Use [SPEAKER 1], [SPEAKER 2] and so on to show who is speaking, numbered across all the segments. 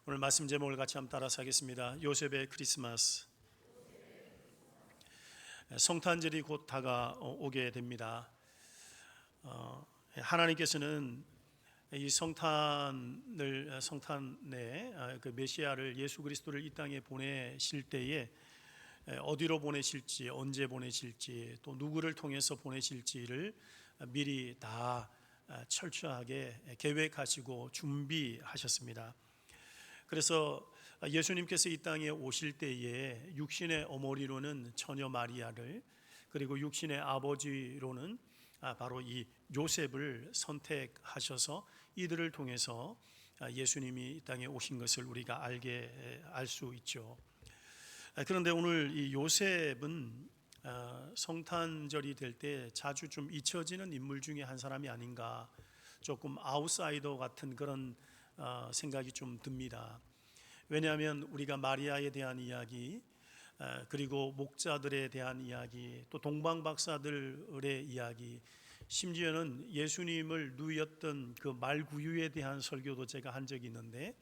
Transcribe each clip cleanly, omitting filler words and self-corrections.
[SPEAKER 1] 오늘 말씀 제목을 같이 한번 따라서 하겠습니다. 요셉의 크리스마스. 성탄절이 곧 다가오게 됩니다. 하나님께서는 이 성탄에 그 메시아를 예수 그리스도를 이 땅에 보내실 때에 어디로 보내실지, 언제 보내실지, 또 누구를 통해서 보내실지를 미리 다 철저하게 계획하시고 준비하셨습니다. 그래서 예수님께서 이 땅에 오실 때에 육신의 어머니로는 처녀 마리아를, 그리고 육신의 아버지로는 바로 이 요셉을 선택하셔서 이들을 통해서 예수님이 이 땅에 오신 것을 우리가 알 수 있죠. 그런데 오늘 이 요셉은 성탄절이 될 때 자주 좀 잊혀지는 인물 중에 한 사람이 아닌가, 조금 아웃사이더 같은 그런 생각이 좀 듭니다. 왜냐하면 우리가 마리아에 대한 이야기, 그리고 목자들에 대한 이야기, 또 동방박사들의 이야기, 심지어는 예수님을 누이었던 그 말구유에 대한 설교도 제가 한 적이 있는데,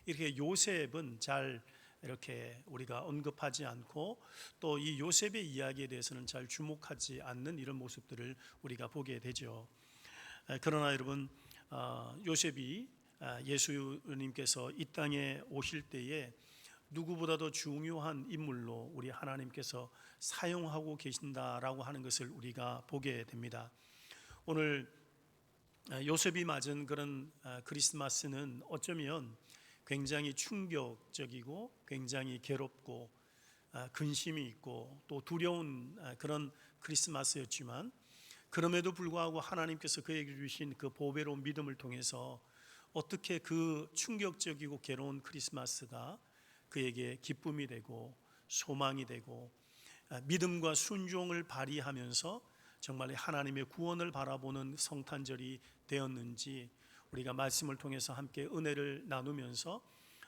[SPEAKER 1] 이렇게 요셉은 잘 이렇게 우리가 언급하지 않고 또 이 요셉의 이야기에 대해서는 잘 주목하지 않는 이런 모습들을 우리가 보게 되죠. 그러나 여러분, 요셉이 예수님께서 이 땅에 오실 때에 누구보다도 중요한 인물로 우리 하나님께서 사용하고 계신다라고 하는 것을 우리가 보게 됩니다. 오늘 요셉이 맞은 그런 크리스마스는 어쩌면 굉장히 충격적이고 굉장히 괴롭고 근심이 있고 또 두려운 그런 크리스마스였지만, 그럼에도 불구하고 하나님께서 그에게 주신 그 보배로운 믿음을 통해서 어떻게 그 충격적이고 괴로운 크리스마스가 그에게 기쁨이 되고 소망이 되고 믿음과 순종을 발휘하면서 정말 하나님의 구원을 바라보는 성탄절이 되었는지, 우리가 말씀을 통해서 함께 은혜를 나누면서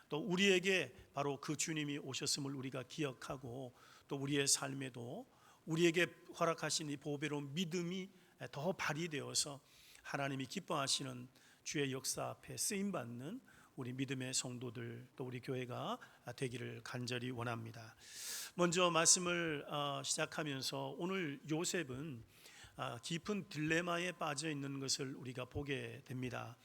[SPEAKER 1] 또 우리에게 바로 그 주님이 오셨음을 우리가 기억하고, 또 우리의 삶에도 우리에게 허락하신 이 보배로운 믿음이 더 발휘되어서 하나님이 기뻐하시는 주의 역사 앞에 쓰임받는 우리 믿음의 성도들, 또 우리 교회가 되기를 간절히 원합니다. 먼저 말씀을 시작하면서 오늘 요셉은 깊은 딜레마에 빠져 있는 것을 우리가 보게 됩니다.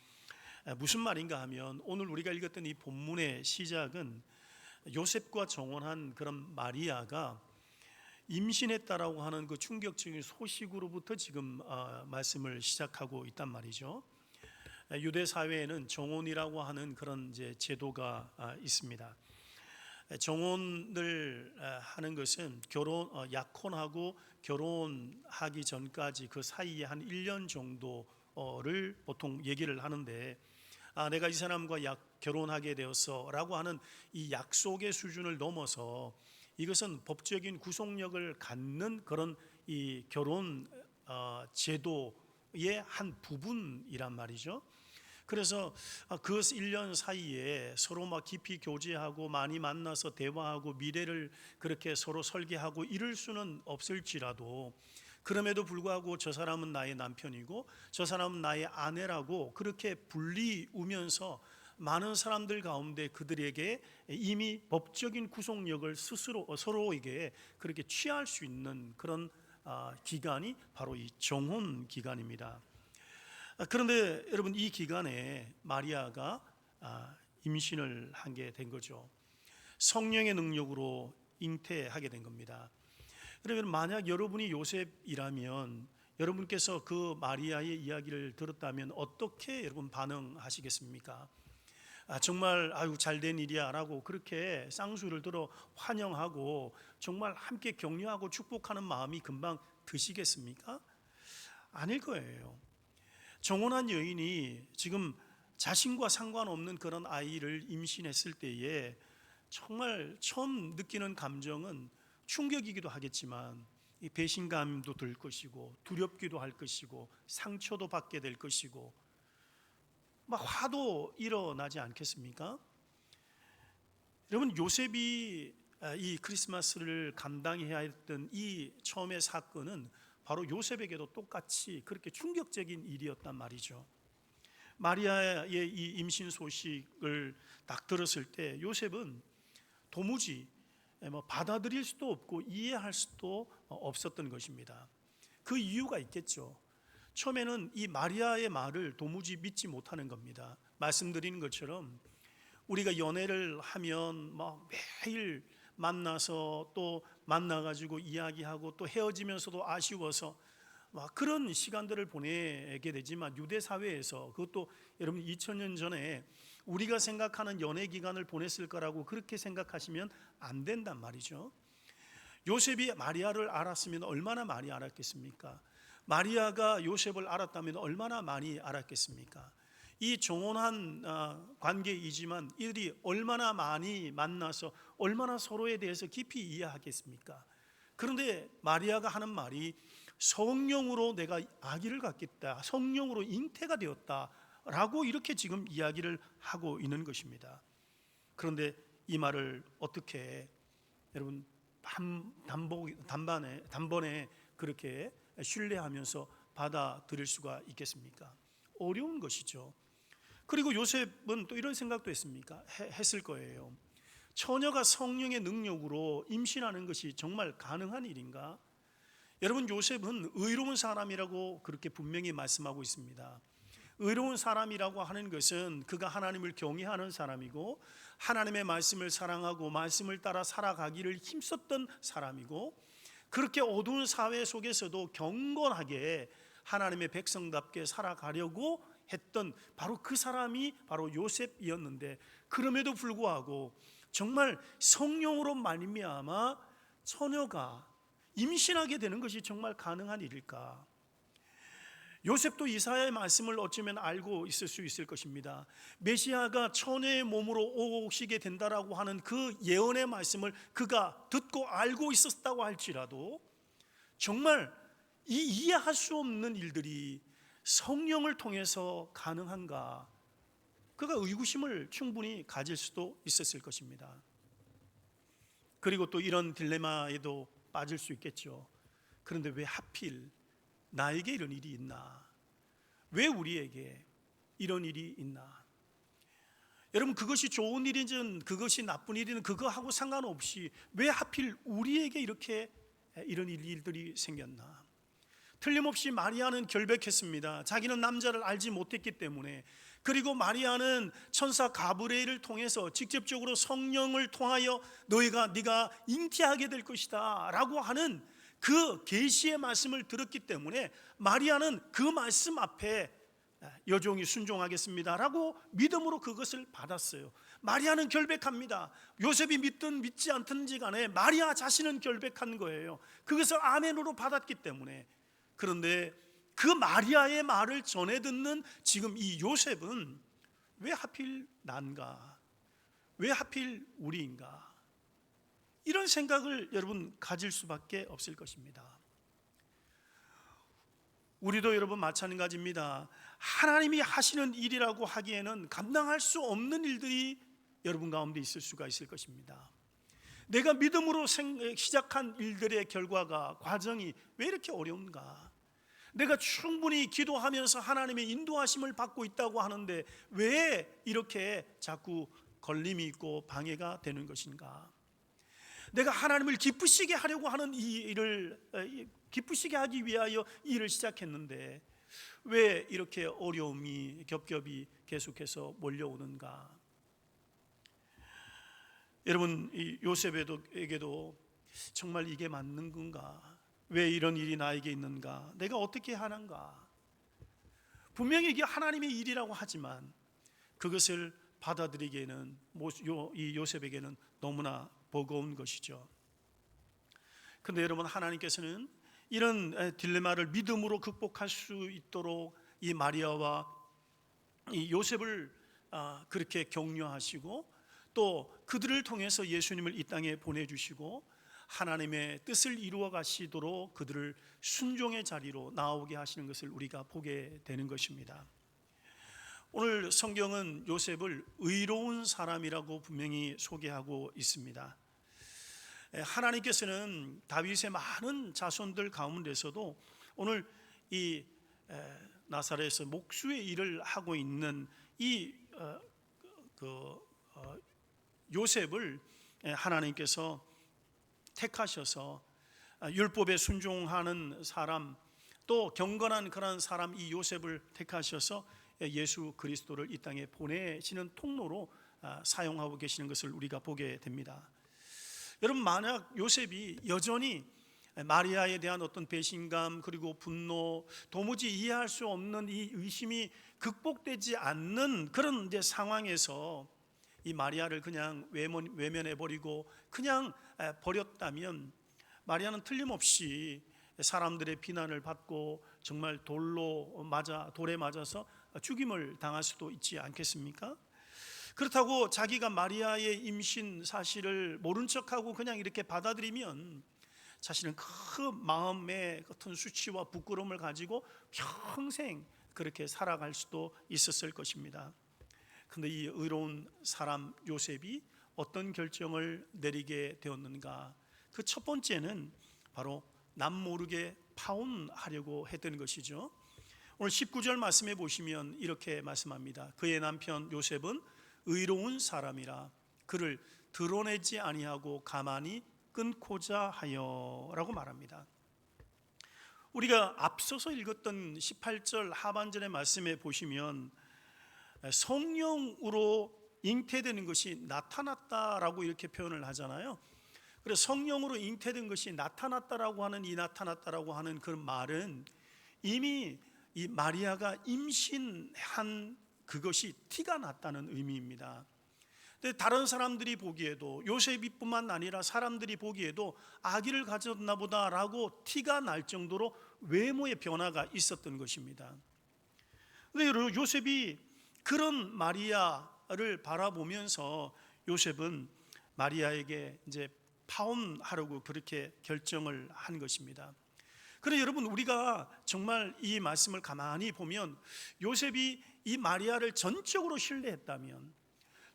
[SPEAKER 1] 무슨 말인가 하면, 오늘 우리가 읽었던 이 본문의 시작은 요셉과 정혼한 그런 마리아가 임신했다라고 하는 그 충격적인 소식으로부터 지금 말씀을 시작하고 있단 말이죠. 유대 사회에는 정혼이라고 하는 그런 이제 제도가 있습니다. 정혼을 하는 것은 약혼하고 결혼하기 전까지 그 사이에 한 1년 정도를 보통 얘기를 하는데, 내가 이 사람과 결혼하게 되었어 라고 하는 이 약속의 수준을 넘어서 이것은 법적인 구속력을 갖는 그런 이 결혼 제도의 한 부분이란 말이죠. 그래서 그 1년 사이에 서로 막 깊이 교제하고 많이 만나서 대화하고 미래를 그렇게 서로 설계하고 이럴 수는 없을지라도, 그럼에도 불구하고 저 사람은 나의 남편이고 저 사람은 나의 아내라고 그렇게 불리우면서 많은 사람들 가운데 그들에게 이미 법적인 구속력을 스스로 서로에게 그렇게 취할 수 있는 그런 기간이 바로 이 정혼 기간입니다. 그런데 여러분, 이 기간에 마리아가 임신을 하게 된 거죠. 성령의 능력으로 잉태하게 된 겁니다. 그러면 만약 여러분이 요셉이라면 여러분께서 그 마리아의 이야기를 들었다면 어떻게 여러분 반응하시겠습니까? 정말 아유 잘된 일이야 라고 그렇게 쌍수를 들어 환영하고 정말 함께 격려하고 축복하는 마음이 금방 드시겠습니까? 아닐 거예요. 정혼한 여인이 지금 자신과 상관없는 그런 아이를 임신했을 때에 정말 처음 느끼는 감정은 충격이기도 하겠지만 이 배신감도 들 것이고 두렵기도 할 것이고 상처도 받게 될 것이고 막 화도 일어나지 않겠습니까? 여러분, 요셉이 이 크리스마스를 감당해야 했던 이 처음의 사건은 바로 요셉에게도 똑같이 그렇게 충격적인 일이었단 말이죠. 마리아의 이 임신 소식을 딱 들었을 때 요셉은 도무지 받아들일 수도 없고 이해할 수도 없었던 것입니다. 그 이유가 있겠죠. 처음에는 이 마리아의 말을 도무지 믿지 못하는 겁니다. 말씀드린 것처럼 우리가 연애를 하면 막 매일 만나서 또 만나가지고 이야기하고 또 헤어지면서도 아쉬워서 막 그런 시간들을 보내게 되지만, 유대 사회에서 그것도 여러분 2000년 전에 우리가 생각하는 연애 기간을 보냈을 거라고 그렇게 생각하시면 안 된단 말이죠. 요셉이 마리아를 알았으면 얼마나 많이 알았겠습니까? 마리아가 요셉을 알았다면 얼마나 많이 알았겠습니까? 이 정혼한 관계이지만 이들이 얼마나 많이 만나서 얼마나 서로에 대해서 깊이 이해하겠습니까? 그런데 마리아가 하는 말이 성령으로 내가 아기를 갖겠다, 성령으로 잉태가 되었다 라고 이렇게 지금 이야기를 하고 있는 것입니다. 그런데 이 말을 어떻게 여러분 단번에 그렇게 신뢰하면서 받아들일 수가 있겠습니까? 어려운 것이죠. 그리고 요셉은 또 이런 생각도 했을 거예요. 처녀가 성령의 능력으로 임신하는 것이 정말 가능한 일인가? 여러분, 요셉은 의로운 사람이라고 그렇게 분명히 말씀하고 있습니다. 의로운 사람이라고 하는 것은 그가 하나님을 경외하는 사람이고 하나님의 말씀을 사랑하고 말씀을 따라 살아가기를 힘썼던 사람이고, 그렇게 어두운 사회 속에서도 경건하게 하나님의 백성답게 살아가려고 했던 바로 그 사람이 바로 요셉이었는데, 그럼에도 불구하고 정말 성령으로 말미암아 처녀가 임신하게 되는 것이 정말 가능한 일일까? 요셉도 이사야의 말씀을 어쩌면 알고 있을 수 있을 것입니다. 메시아가 처녀의 몸으로 오시게 된다라고 하는 그 예언의 말씀을 그가 듣고 알고 있었다고 할지라도 정말 이 이해할 수 없는 일들이 성령을 통해서 가능한가? 그가 의구심을 충분히 가질 수도 있었을 것입니다. 그리고 또 이런 딜레마에도 빠질 수 있겠죠. 그런데 왜 하필 나에게 이런 일이 있나? 왜 우리에게 이런 일이 있나? 여러분, 그것이 좋은 일이든 그것이 나쁜 일이든 그거하고 상관없이 왜 하필 우리에게 이렇게 이런 일들이 생겼나? 틀림없이 마리아는 결백했습니다. 자기는 남자를 알지 못했기 때문에. 그리고 마리아는 천사 가브리엘을 통해서 직접적으로 성령을 통하여 네가 잉태하게 될 것이다 라고 하는 그 계시의 말씀을 들었기 때문에 마리아는 그 말씀 앞에 여종이 순종하겠습니다 라고 믿음으로 그것을 받았어요. 마리아는 결백합니다. 요셉이 믿든 믿지 않든지 간에 마리아 자신은 결백한 거예요. 그것을 아멘으로 받았기 때문에. 그런데 그 마리아의 말을 전해 듣는 지금 이 요셉은 왜 하필 난가? 왜 하필 우리인가? 이런 생각을 여러분 가질 수밖에 없을 것입니다. 우리도 여러분 마찬가지입니다. 하나님이 하시는 일이라고 하기에는 감당할 수 없는 일들이 여러분 가운데 있을 수가 있을 것입니다. 내가 믿음으로 시작한 일들의 결과가, 과정이 왜 이렇게 어려운가? 내가 충분히 기도하면서 하나님의 인도하심을 받고 있다고 하는데 왜 이렇게 자꾸 걸림이 있고 방해가 되는 것인가? 내가 하나님을 기쁘시게 하려고 하는 이 일을 기쁘시게 하기 위하여 이 일을 시작했는데 왜 이렇게 어려움이 겹겹이 계속해서 몰려오는가? 여러분, 이 요셉에게도 정말 이게 맞는 건가? 왜 이런 일이 나에게 있는가? 내가 어떻게 하는가? 분명히 이게 하나님의 일이라고 하지만 그것을 받아들이기에는 이 요셉에게는 너무나 버거운 것이죠. 그런데 여러분, 하나님께서는 이런 딜레마를 믿음으로 극복할 수 있도록 이 마리아와 이 요셉을 그렇게 격려하시고 또 그들을 통해서 예수님을 이 땅에 보내주시고 하나님의 뜻을 이루어 가시도록 그들을 순종의 자리로 나오게 하시는 것을 우리가 보게 되는 것입니다. 오늘 성경은 요셉을 의로운 사람이라고 분명히 소개하고 있습니다. 하나님께서는 다윗의 많은 자손들 가운데서도 오늘 이 나사렛에서 목수의 일을 하고 있는 이 요셉을 하나님께서 택하셔서 율법에 순종하는 사람, 또 경건한 그런 사람, 이 요셉을 택하셔서 예수 그리스도를 이 땅에 보내시는 통로로 사용하고 계시는 것을 우리가 보게 됩니다. 여러분, 만약 요셉이 여전히 마리아에 대한 어떤 배신감, 그리고 분노, 도무지 이해할 수 없는 이 의심이 극복되지 않는 그런 이제 상황에서 이 마리아를 그냥 외면해 버리고 그냥 버렸다면, 마리아는 틀림없이 사람들의 비난을 받고 정말 돌에 맞아서 죽임을 당할 수도 있지 않겠습니까? 그렇다고 자기가 마리아의 임신 사실을 모른 척하고 그냥 이렇게 받아들이면 자신은 그 마음의 같은 수치와 부끄러움을 가지고 평생 그렇게 살아갈 수도 있었을 것입니다. 그런데 이 의로운 사람 요셉이 어떤 결정을 내리게 되었는가? 그 첫 번째는 바로 남모르게 파혼하려고 했던 것이죠. 오늘 19절 말씀해 보시면 이렇게 말씀합니다. 그의 남편 요셉은 의로운 사람이라 그를 드러내지 아니하고 가만히 끊고자 하여 라고 말합니다. 우리가 앞서서 읽었던 18절 하반절의 말씀에 보시면 성령으로 잉태되는 것이 나타났다라고 이렇게 표현을 하잖아요. 그래서 성령으로 잉태된 것이 나타났다라고 하는, 이 나타났다라고 하는 그 말은 이미 이 마리아가 임신한 그것이 티가 났다는 의미입니다. 근데 다른 사람들이 보기에도, 요셉이뿐만 아니라 사람들이 보기에도 아기를 가졌나 보다라고 티가 날 정도로 외모의 변화가 있었던 것입니다. 근데 요셉이 그런 마리아를 바라보면서 요셉은 마리아에게 이제 파혼하려고 그렇게 결정을 한 것입니다. 그런데 여러분, 우리가 정말 이 말씀을 가만히 보면 요셉이 이 마리아를 전적으로 신뢰했다면,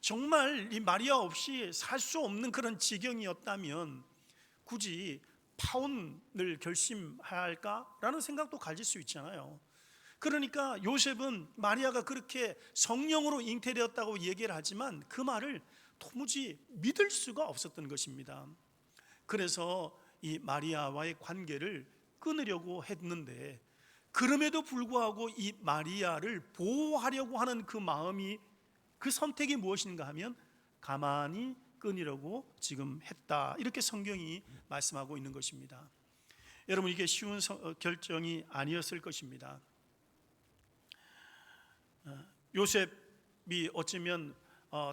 [SPEAKER 1] 정말 이 마리아 없이 살 수 없는 그런 지경이었다면 굳이 파혼을 결심할까라는 생각도 가질 수 있잖아요. 그러니까 요셉은 마리아가 그렇게 성령으로 잉태되었다고 얘기를 하지만 그 말을 도무지 믿을 수가 없었던 것입니다. 그래서 이 마리아와의 관계를 끊으려고 했는데, 그럼에도 불구하고 이 마리아를 보호하려고 하는 그 마음이, 그 선택이 무엇인가 하면 가만히 끊으려고 지금 했다, 이렇게 성경이 말씀하고 있는 것입니다. 여러분, 이게 쉬운 결정이 아니었을 것입니다. 요셉이 어쩌면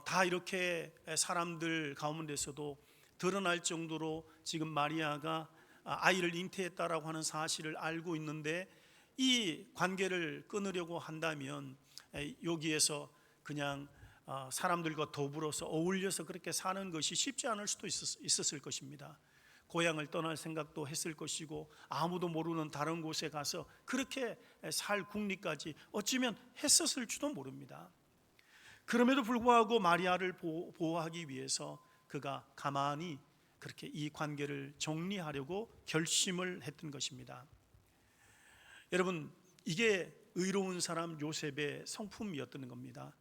[SPEAKER 1] 다 이렇게 사람들 가운데서도 드러날 정도로 지금 마리아가 아이를 잉태했다라고 하는 사실을 알고 있는데, 이 관계를 끊으려고 한다면 여기에서 그냥 사람들과 더불어서 어울려서 그렇게 사는 것이 쉽지 않을 수도 있었을 것입니다. 고향을 떠날 생각도 했을 것이고, 아무도 모르는 다른 곳에 가서 그렇게 살 궁리까지 어쩌면 했었을지도 모릅니다. 그럼에도 불구하고 마리아를 보호하기 위해서 그가 가만히 그렇게 이 관계를 정리하려고 결심을 했던 것입니다. 여러분, 이게 의로운 사람 요셉의 성품이었던 겁니다.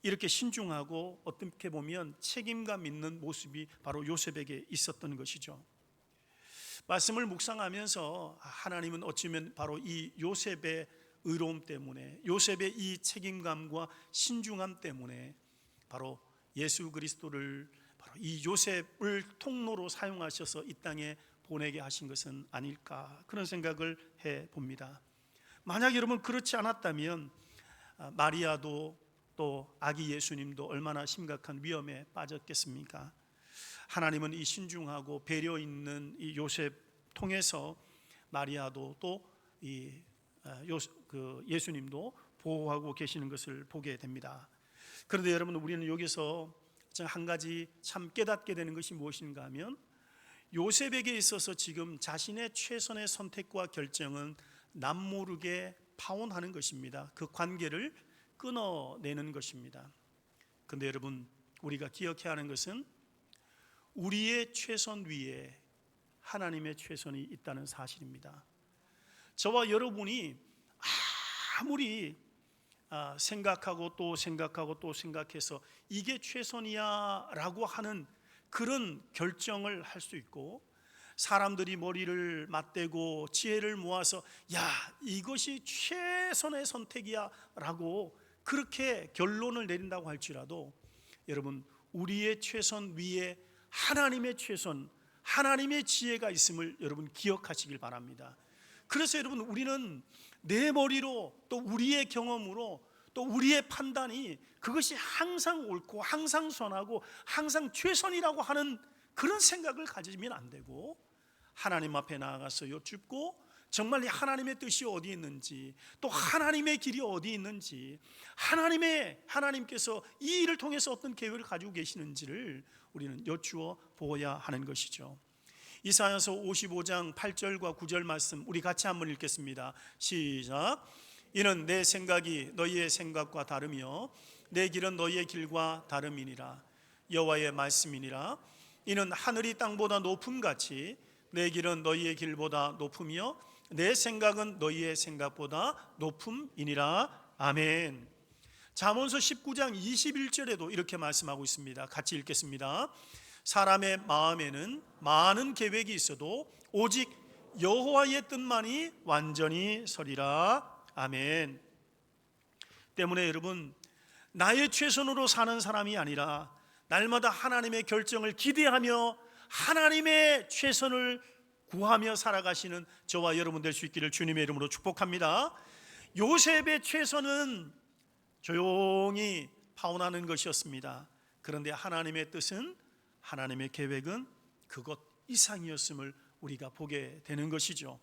[SPEAKER 1] 이렇게 신중하고 어떻게 보면 책임감 있는 모습이 바로 요셉에게 있었던 것이죠. 말씀을 묵상하면서 하나님은 어쩌면 바로 이 요셉의 의로움 때문에, 요셉의 이 책임감과 신중함 때문에 바로 예수 그리스도를 바로 이 요셉을 통로로 사용하셔서 이 땅에 보내게 하신 것은 아닐까, 그런 생각을 해봅니다. 만약 여러분 그렇지 않았다면 마리아도 또 아기 예수님도 얼마나 심각한 위험에 빠졌겠습니까? 하나님은 이 신중하고 배려 있는 이 요셉 통해서 마리아도 또 이 예수님도 보호하고 계시는 것을 보게 됩니다. 그런데 여러분, 우리는 여기서 한 가지 참 깨닫게 되는 것이 무엇인가 하면, 요셉에게 있어서 지금 자신의 최선의 선택과 결정은 남모르게 파혼하는 것입니다. 그 관계를 끊어내는 것입니다. 그런데 여러분, 우리가 기억해야 하는 것은 우리의 최선 위에 하나님의 최선이 있다는 사실입니다. 저와 여러분이 아무리 생각하고 또 생각하고 또 생각해서 이게 최선이야 라고 하는 그런 결정을 할 수 있고, 사람들이 머리를 맞대고 지혜를 모아서 야, 이것이 최선의 선택이야 라고 그렇게 결론을 내린다고 할지라도, 여러분, 우리의 최선 위에 하나님의 최선, 하나님의 지혜가 있음을 여러분 기억하시길 바랍니다. 그래서 여러분, 우리는 내 머리로 또 우리의 경험으로 또 우리의 판단이 그것이 항상 옳고 항상 선하고 항상 최선이라고 하는 그런 생각을 가지면 안 되고, 하나님 앞에 나아가서 여쭙고 정말 이 하나님의 뜻이 어디 있는지, 또 하나님의 길이 어디 있는지, 하나님께서 이 일을 통해서 어떤 계획을 가지고 계시는지를 우리는 여쭈어 보아야 하는 것이죠. 이사야서 55장 8절과 9절 말씀 우리 같이 한번 읽겠습니다. 시작. 이는 내 생각이 너희의 생각과 다르며 내 길은 너희의 길과 다름이니라. 여호와의 말씀이니라. 이는 하늘이 땅보다 높음같이 내 길은 너희의 길보다 높으며 내 생각은 너희의 생각보다 높음이니라. 아멘. 잠언서 19장 21절에도 이렇게 말씀하고 있습니다. 같이 읽겠습니다. 사람의 마음에는 많은 계획이 있어도 오직 여호와의 뜻만이 완전히 서리라. 아멘. 때문에 여러분, 나의 최선으로 사는 사람이 아니라 날마다 하나님의 결정을 기대하며 하나님의 최선을 구하며 살아가시는 저와 여러분 될 수 있기를 주님의 이름으로 축복합니다. 요셉의 최선은 조용히 파혼하는 것이었습니다. 그런데 하나님의 뜻은, 하나님의 계획은 그것 이상이었음을 우리가 보게 되는 것이죠.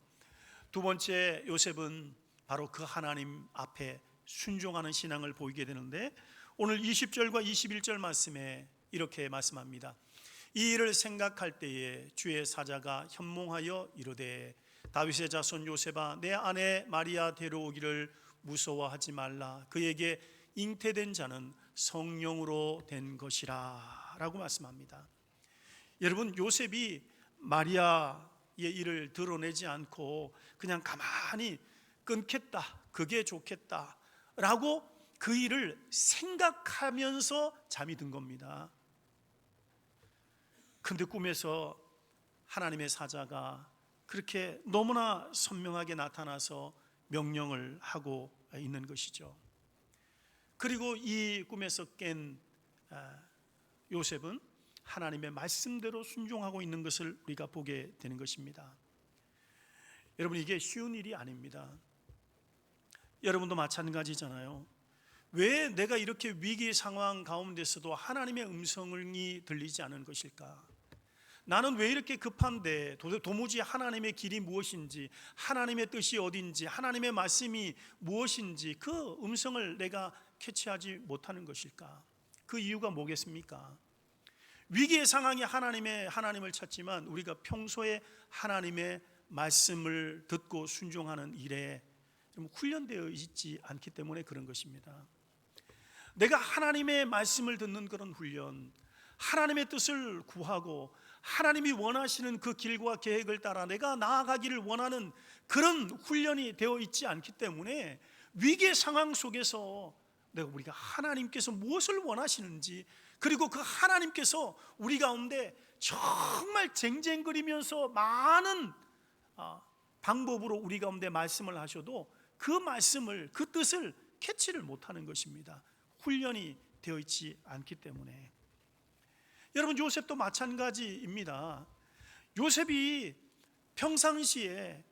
[SPEAKER 1] 두 번째, 요셉은 바로 그 하나님 앞에 순종하는 신앙을 보이게 되는데, 오늘 20절과 21절 말씀에 이렇게 말씀합니다. 이 일을 생각할 때에 주의 사자가 현몽하여 이르되, 다윗의 자손 요셉아, 내 아내 마리아 데려오기를 무서워하지 말라. 그에게 잉태된 자는 성령으로 된 것이라 라고 말씀합니다. 여러분, 요셉이 마리아의 일을 드러내지 않고 그냥 가만히 끊겠다, 그게 좋겠다 라고 그 일을 생각하면서 잠이 든 겁니다. 근데 꿈에서 하나님의 사자가 그렇게 너무나 선명하게 나타나서 명령을 하고 있는 것이죠. 그리고 이 꿈에서 깬 요셉은 하나님의 말씀대로 순종하고 있는 것을 우리가 보게 되는 것입니다. 여러분, 이게 쉬운 일이 아닙니다. 여러분도 마찬가지잖아요. 왜 내가 이렇게 위기 상황 가운데서도 하나님의 음성이 들리지 않은 것일까? 나는 왜 이렇게 급한데 도무지 하나님의 길이 무엇인지, 하나님의 뜻이 어딘지, 하나님의 말씀이 무엇인지 그 음성을 내가 캐치하지 못하는 것일까? 그 이유가 뭐겠습니까? 위기의 상황이 하나님을 찾지만 우리가 평소에 하나님의 말씀을 듣고 순종하는 일에 좀 훈련되어 있지 않기 때문에 그런 것입니다. 내가 하나님의 말씀을 듣는 그런 훈련, 하나님의 뜻을 구하고 하나님이 원하시는 그 길과 계획을 따라 내가 나아가기를 원하는 그런 훈련이 되어 있지 않기 때문에 위기의 상황 속에서 우리가 하나님께서 무엇을 원하시는지, 그리고 그 하나님께서 우리 가운데 정말 쟁쟁거리면서 많은 방법으로 우리 가운데 말씀을 하셔도 그 말씀을, 그 뜻을 캐치를 못하는 것입니다. 훈련이 되어 있지 않기 때문에. 여러분, 요셉도 마찬가지입니다. 요셉이 평상시에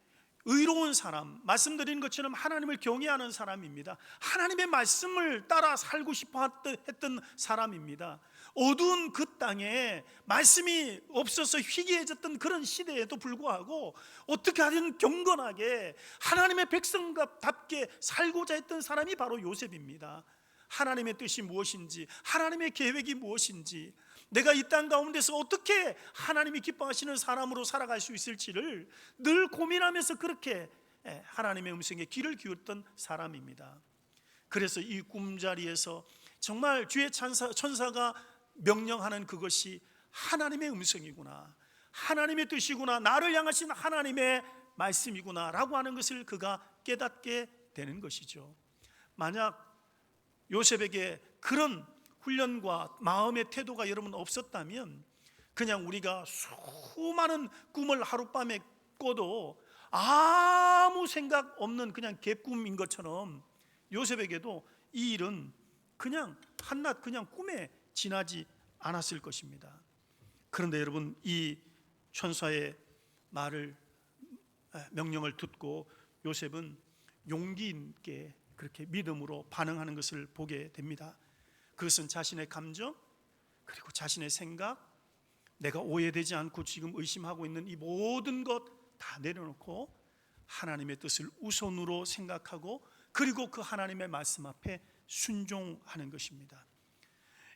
[SPEAKER 1] 의로운 사람, 말씀드린 것처럼 하나님을 경외하는 사람입니다. 하나님의 말씀을 따라 살고 싶어 했던 사람입니다. 어두운 그 땅에 말씀이 없어서 희귀해졌던 그런 시대에도 불구하고 어떻게 하든 경건하게 하나님의 백성답게 살고자 했던 사람이 바로 요셉입니다. 하나님의 뜻이 무엇인지, 하나님의 계획이 무엇인지, 내가 이 땅 가운데서 어떻게 하나님이 기뻐하시는 사람으로 살아갈 수 있을지를 늘 고민하면서 그렇게 하나님의 음성에 귀를 기울였던 사람입니다. 그래서 이 꿈자리에서 정말 주의 천사가 명령하는 그것이 하나님의 음성이구나, 하나님의 뜻이구나, 나를 향하신 하나님의 말씀이구나 라고 하는 것을 그가 깨닫게 되는 것이죠. 만약 요셉에게 그런 훈련과 마음의 태도가 여러분 없었다면 그냥 우리가 수많은 꿈을 하룻밤에 꿔도 아무 생각 없는 그냥 개꿈인 것처럼 요셉에게도 이 일은 그냥 한낱 그냥 꿈에 지나지 않았을 것입니다. 그런데 여러분, 이 천사의 말을, 명령을 듣고 요셉은 용기 있게 그렇게 믿음으로 반응하는 것을 보게 됩니다. 그것은 자신의 감정 그리고 자신의 생각, 내가 오해되지 않고 지금 의심하고 있는 이 모든 것 다 내려놓고 하나님의 뜻을 우선으로 생각하고 그리고 그 하나님의 말씀 앞에 순종하는 것입니다.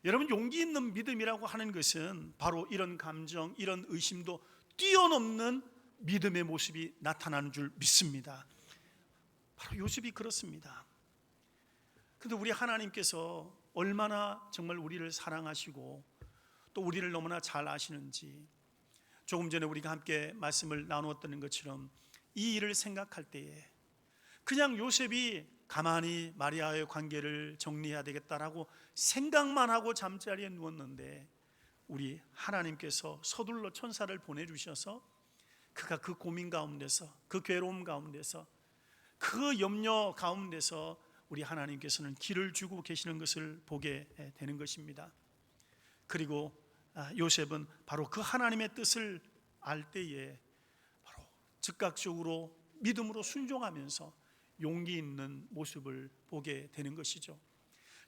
[SPEAKER 1] 여러분, 용기 있는 믿음이라고 하는 것은 바로 이런 감정, 이런 의심도 뛰어넘는 믿음의 모습이 나타나는 줄 믿습니다. 바로 요셉이 그렇습니다. 그런데 우리 하나님께서 얼마나 정말 우리를 사랑하시고 또 우리를 너무나 잘 아시는지, 조금 전에 우리가 함께 말씀을 나누었던 것처럼 이 일을 생각할 때에 그냥 요셉이 가만히 마리아의 관계를 정리해야 되겠다라고 생각만 하고 잠자리에 누웠는데 우리 하나님께서 서둘러 천사를 보내주셔서 그가 그 고민 가운데서, 그 괴로움 가운데서, 그 염려 가운데서 우리 하나님께서는 길을 주고 계시는 것을 보게 되는 것입니다. 그리고 요셉은 바로 그 하나님의 뜻을 알 때에 바로 즉각적으로 믿음으로 순종하면서 용기 있는 모습을 보게 되는 것이죠.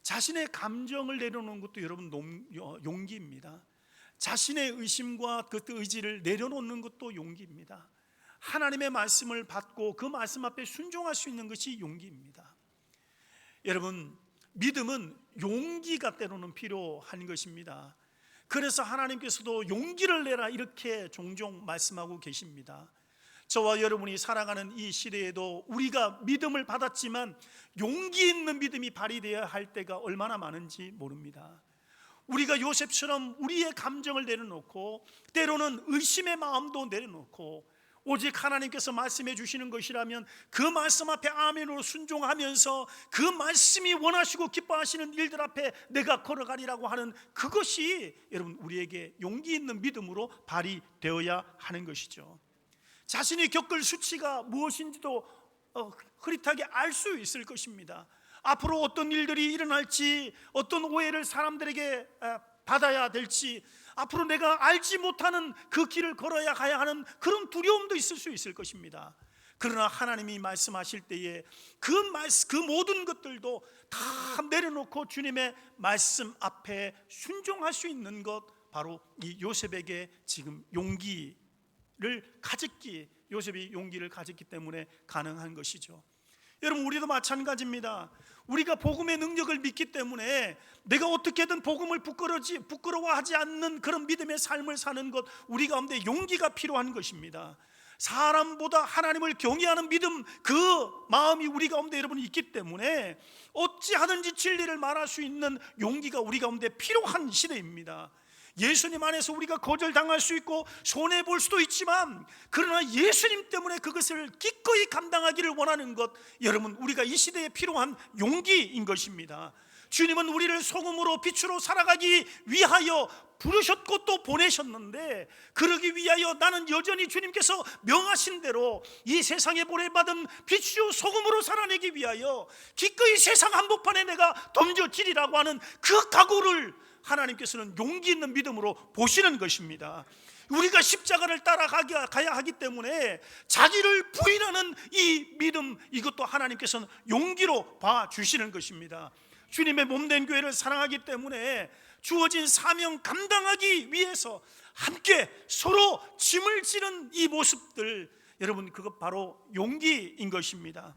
[SPEAKER 1] 자신의 감정을 내려놓는 것도 여러분 용기입니다. 자신의 의심과 그 의지를 내려놓는 것도 용기입니다. 하나님의 말씀을 받고 그 말씀 앞에 순종할 수 있는 것이 용기입니다. 여러분, 믿음은 용기가 때로는 필요한 것입니다. 그래서 하나님께서도 용기를 내라 이렇게 종종 말씀하고 계십니다. 저와 여러분이 살아가는 이 시대에도 우리가 믿음을 받았지만 용기 있는 믿음이 발휘되어야 할 때가 얼마나 많은지 모릅니다. 우리가 요셉처럼 우리의 감정을 내려놓고 때로는 의심의 마음도 내려놓고 오직 하나님께서 말씀해 주시는 것이라면 그 말씀 앞에 아멘으로 순종하면서 그 말씀이 원하시고 기뻐하시는 일들 앞에 내가 걸어가리라고 하는 그것이 여러분 우리에게 용기 있는 믿음으로 발휘되어야 하는 것이죠. 자신이 겪을 수치가 무엇인지도 흐릿하게 알 수 있을 것입니다. 앞으로 어떤 일들이 일어날지, 어떤 오해를 사람들에게 받아야 될지, 앞으로 내가 알지 못하는 그 길을 걸어야 가야 하는 그런 두려움도 있을 수 있을 것입니다. 그러나 하나님이 말씀하실 때에 그 모든 것들도 다 내려놓고 주님의 말씀 앞에 순종할 수 있는 것, 바로 이 요셉에게 지금 요셉이 용기를 가졌기 때문에 가능한 것이죠. 여러분, 우리도 마찬가지입니다. 우리가 복음의 능력을 믿기 때문에 내가 어떻게든 복음을 부끄러워하지 않는 그런 믿음의 삶을 사는 것, 우리 가운데 용기가 필요한 것입니다. 사람보다 하나님을 경외하는 믿음, 그 마음이 우리 가운데 여러분 있기 때문에 어찌하든지 진리를 말할 수 있는 용기가 우리 가운데 필요한 시대입니다. 예수님 안에서 우리가 거절당할 수 있고 손해볼 수도 있지만, 그러나 예수님 때문에 그것을 기꺼이 감당하기를 원하는 것, 여러분 우리가 이 시대에 필요한 용기인 것입니다. 주님은 우리를 소금으로 빛으로 살아가기 위하여 부르셨고 또 보내셨는데, 그러기 위하여 나는 여전히 주님께서 명하신 대로 이 세상에 보내받은 빛이요 소금으로 살아내기 위하여 기꺼이 세상 한복판에 내가 던져지리라고 하는 그 각오를 하나님께서는 용기 있는 믿음으로 보시는 것입니다. 우리가 십자가를 따라가야 하기 때문에 자기를 부인하는 이 믿음, 이것도 하나님께서는 용기로 봐주시는 것입니다. 주님의 몸된 교회를 사랑하기 때문에 주어진 사명 감당하기 위해서 함께 서로 짐을 지는 이 모습들, 여러분 그것 바로 용기인 것입니다.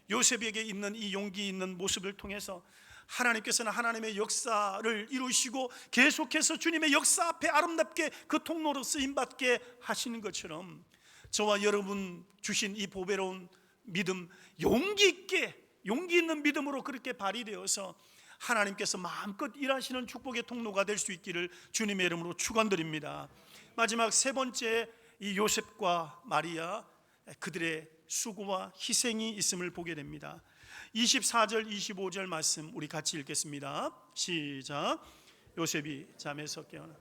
[SPEAKER 1] 요셉에게 있는 이 용기 있는 모습을 통해서 하나님께서는 하나님의 역사를 이루시고 계속해서 주님의 역사 앞에 아름답게 그 통로로 쓰임받게 하시는 것처럼 저와 여러분 주신 이 보배로운 믿음, 용기 있는 믿음으로 그렇게 발휘되어서 하나님께서 마음껏 일하시는 축복의 통로가 될 수 있기를 주님의 이름으로 축원드립니다. 마지막 세 번째, 이 요셉과 마리아, 그들의 수고와 희생이 있음을 보게 됩니다. 24절 25절 말씀 우리 같이 읽겠습니다. 시작. 요셉이 잠에서 깨어나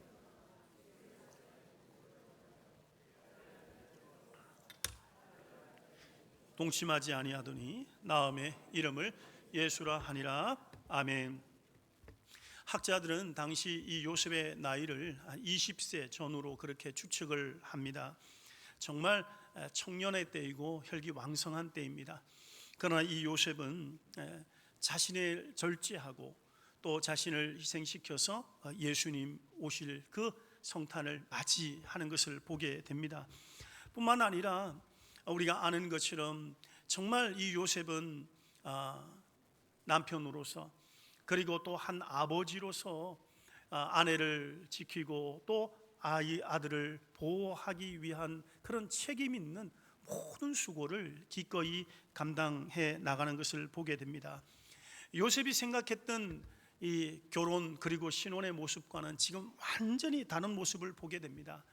[SPEAKER 1] 동침하지 아니하더니 나음의 이름을 예수라 하니라. 아멘. 학자들은 당시 이 요셉의 나이를 20세 전후로 그렇게 추측을 합니다. 정말 청년의 때이고 혈기왕성한 때입니다. 그러나 이 요셉은 자신을 절제하고 또 자신을 희생시켜서 예수님 오실 그 성탄을 맞이하는 것을 보게 됩니다. 뿐만 아니라 우리가 아는 것처럼 정말 이 요셉은 남편으로서 그리고 또 한 아버지로서 아내를 지키고 또 아들을 보호하기 위한 그런 책임 있는 모든 수고를 기꺼이 감당해 나가는 것을 보게 됩니다. 요셉이 생각했던 이 결혼 그리고 신혼의 모습과는 지금 완전히 다른 모습을 보게 됩니다.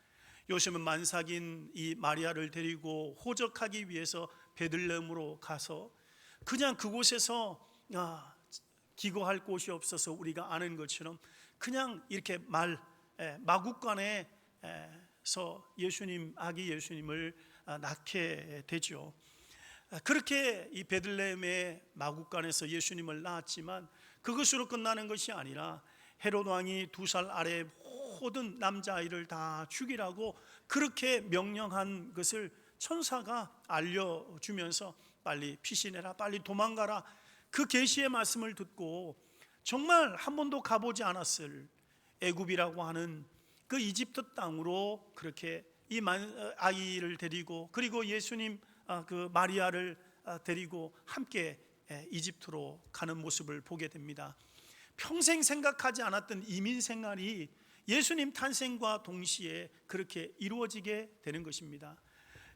[SPEAKER 1] 요셉은 만삭인 이 마리아를 데리고 호적하기 위해서 베들레헴으로 가서 그냥 그곳에서 기거할 곳이 없어서 우리가 아는 것처럼 그냥 이렇게 마구간에서 아기 예수님을 낳게 되죠. 그렇게 이 베들레헴의 마구간에서 예수님을 낳았지만 그것으로 끝나는 것이 아니라 헤롯 왕이 2살 아래 모든 남자아이를 다 죽이라고 그렇게 명령한 것을 천사가 알려주면서 빨리 피신해라, 빨리 도망가라. 그 계시의 말씀을 듣고 정말 한 번도 가보지 않았을 애굽이라고 하는 그 이집트 땅으로 그렇게 이 아이를 데리고 그리고 예수님 그 마리아를 데리고 함께 이집트로 가는 모습을 보게 됩니다. 평생 생각하지 않았던 이민 생활이 예수님 탄생과 동시에 그렇게 이루어지게 되는 것입니다.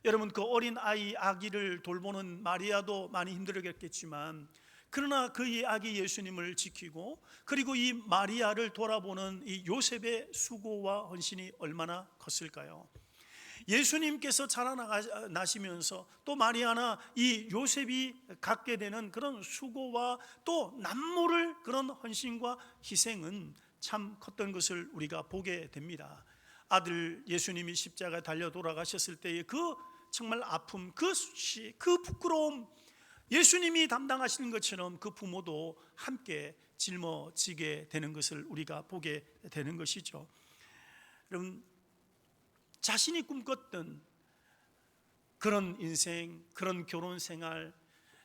[SPEAKER 1] 여러분, 그 어린 아기를 돌보는 마리아도 많이 힘들었겠지만 그러나 그 아기 예수님을 지키고 그리고 이 마리아를 돌아보는 이 요셉의 수고와 헌신이 얼마나 컸을까요? 예수님께서 자라나시면서 또 마리아나 이 요셉이 갖게 되는 그런 수고와 또 남모를 그런 헌신과 희생은 참 컸던 것을 우리가 보게 됩니다. 아들 예수님이 십자가에 달려 돌아가셨을 때의 그 정말 아픔, 그 수치, 그 부끄러움, 예수님이 담당하시는 것처럼 그 부모도 함께 짊어지게 되는 것을 우리가 보게 되는 것이죠. 여러분, 자신이 꿈꿨던 그런 인생, 그런 결혼 생활,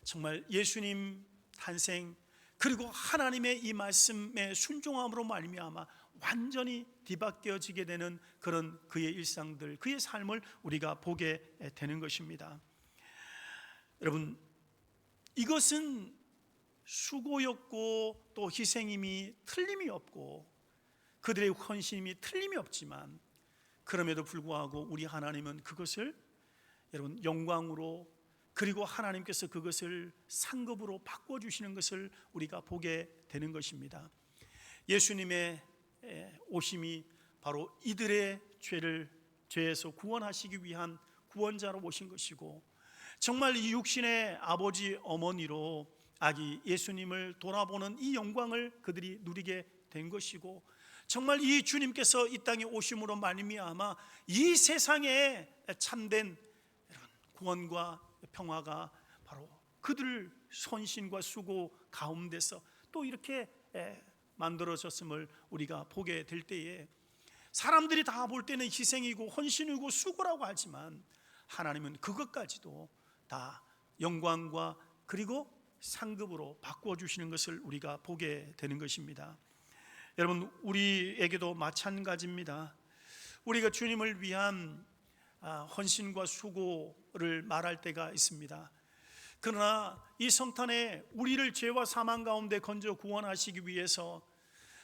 [SPEAKER 1] 정말 예수님 탄생 그리고 하나님의 이 말씀에 순종함으로 말미암아 완전히 뒤바뀌어지게 되는 그런 그의 일상들, 그의 삶을 우리가 보게 되는 것입니다. 여러분, 이것은 수고였고 또 희생임이 틀림이 없고 그들의 헌신임이 틀림이 없지만 그럼에도 불구하고 우리 하나님은 그것을 여러분 영광으로 그리고 하나님께서 그것을 상급으로 바꿔주시는 것을 우리가 보게 되는 것입니다. 예수님의 오심이 바로 이들의 죄에서 구원하시기 위한 구원자로 오신 것이고 정말 이 육신의 아버지 어머니로 아기 예수님을 돌아보는 이 영광을 그들이 누리게 된 것이고 정말 이 주님께서 이 땅에 오심으로 말미암아 이 세상에 참된 구원과 평화가 바로 그들 헌신과 수고 가운데서 또 이렇게 만들어졌음을 우리가 보게 될 때에 사람들이 다 볼 때는 희생이고 헌신이고 수고라고 하지만 하나님은 그것까지도 다 영광과 그리고 상급으로 바꿔주시는 것을 우리가 보게 되는 것입니다. 여러분, 우리에게도 마찬가지입니다. 우리가 주님을 위한 헌신과 수고를 말할 때가 있습니다. 그러나 이 성탄에 우리를 죄와 사망 가운데 건져 구원하시기 위해서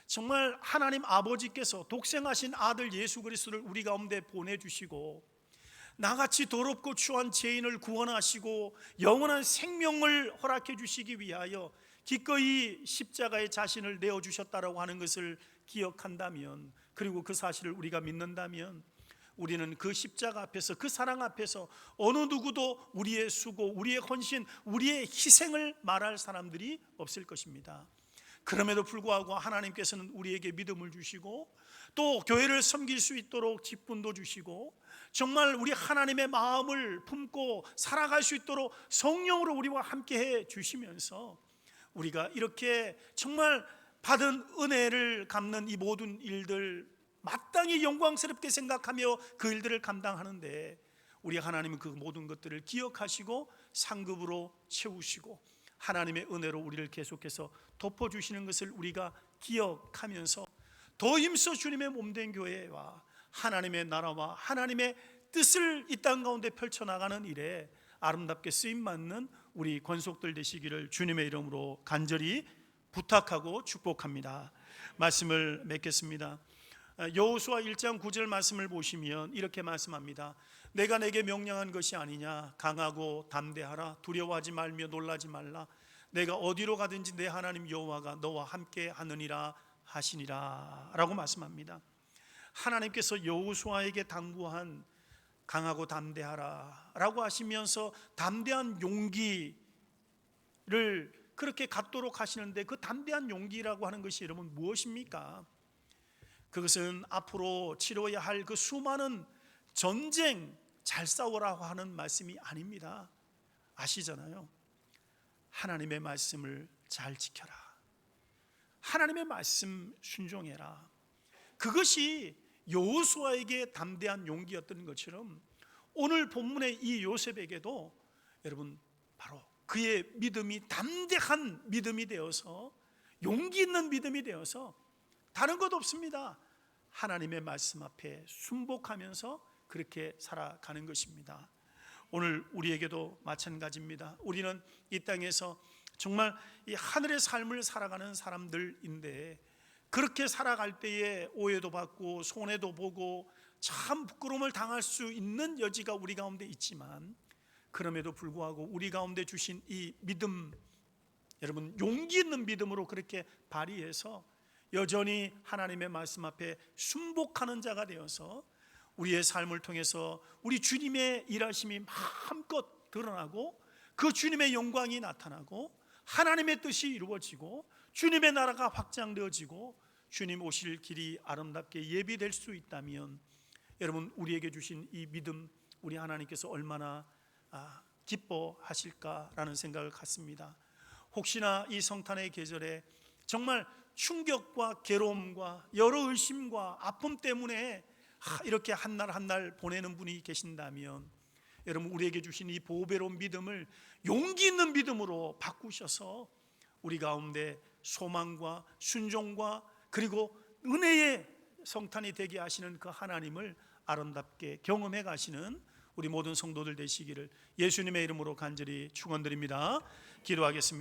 [SPEAKER 1] 정말 하나님 아버지께서 독생하신 아들 예수 그리스도를 우리 가운데 보내주시고 나같이 더럽고 추한 죄인을 구원하시고 영원한 생명을 허락해 주시기 위하여 기꺼이 십자가에 자신을 내어주셨다라고 하는 것을 기억한다면, 그리고 그 사실을 우리가 믿는다면 우리는 그 십자가 앞에서, 그 사랑 앞에서 어느 누구도 우리의 수고, 우리의 헌신, 우리의 희생을 말할 사람들이 없을 것입니다. 그럼에도 불구하고 하나님께서는 우리에게 믿음을 주시고 또 교회를 섬길 수 있도록 직분도 주시고 정말 우리 하나님의 마음을 품고 살아갈 수 있도록 성령으로 우리와 함께해 주시면서 우리가 이렇게 정말 받은 은혜를 갚는 이 모든 일들 마땅히 영광스럽게 생각하며 그 일들을 감당하는데 우리 하나님은 그 모든 것들을 기억하시고 상급으로 채우시고 하나님의 은혜로 우리를 계속해서 덮어주시는 것을 우리가 기억하면서 더 힘써 주님의 몸된 교회와 하나님의 나라와 하나님의 뜻을 이 땅 가운데 펼쳐나가는 일에 아름답게 쓰임받는 우리 권속들 되시기를 주님의 이름으로 간절히 부탁하고 축복합니다. 말씀을 맺겠습니다. 여호수아 1장 9절 말씀을 보시면 이렇게 말씀합니다. 내가 내게 명령한 것이 아니냐. 강하고 담대하라. 두려워하지 말며 놀라지 말라. 내가 어디로 가든지 내 하나님 여호와가 너와 함께 하느니라 하시니라 라고 말씀합니다. 하나님께서 여호수아에게 당부한 강하고 담대하라 라고 하시면서 담대한 용기를 그렇게 갖도록 하시는데 그 담대한 용기라고 하는 것이 여러분 무엇입니까? 그것은 앞으로 치러야 할 그 수많은 전쟁 잘 싸우라고 하는 말씀이 아닙니다. 아시잖아요. 하나님의 말씀을 잘 지켜라. 하나님의 말씀 순종해라. 그것이 여호수아에게 담대한 용기였던 것처럼 오늘 본문의 이 요셉에게도 여러분 바로 그의 믿음이 담대한 믿음이 되어서 용기 있는 믿음이 되어서 다른 것 없습니다. 하나님의 말씀 앞에 순복하면서 그렇게 살아가는 것입니다. 오늘 우리에게도 마찬가지입니다. 우리는 이 땅에서 정말 이 하늘의 삶을 살아가는 사람들인데 그렇게 살아갈 때에 오해도 받고 손해도 보고 참 부끄러움을 당할 수 있는 여지가 우리 가운데 있지만 그럼에도 불구하고 우리 가운데 주신 이 믿음, 여러분 용기 있는 믿음으로 그렇게 발휘해서 여전히 하나님의 말씀 앞에 순복하는 자가 되어서 우리의 삶을 통해서 우리 주님의 일하심이 마음껏 드러나고 그 주님의 영광이 나타나고 하나님의 뜻이 이루어지고 주님의 나라가 확장되어지고 주님 오실 길이 아름답게 예비될 수 있다면 여러분 우리에게 주신 이 믿음 우리 하나님께서 얼마나 기뻐하실까라는 생각을 갖습니다. 혹시나 이 성탄의 계절에 정말 충격과 괴로움과 여러 의심과 아픔 때문에 이렇게 한 날 한 날 보내는 분이 계신다면 여러분 우리에게 주신 이 보배로운 믿음을 용기 있는 믿음으로 바꾸셔서 우리 가운데 소망과 순종과 그리고 은혜의 성탄이 되게 하시는 그 하나님을 아름답게 경험해 가시는 우리 모든 성도들 되시기를 예수님의 이름으로 간절히 축원드립니다. 기도하겠습니다.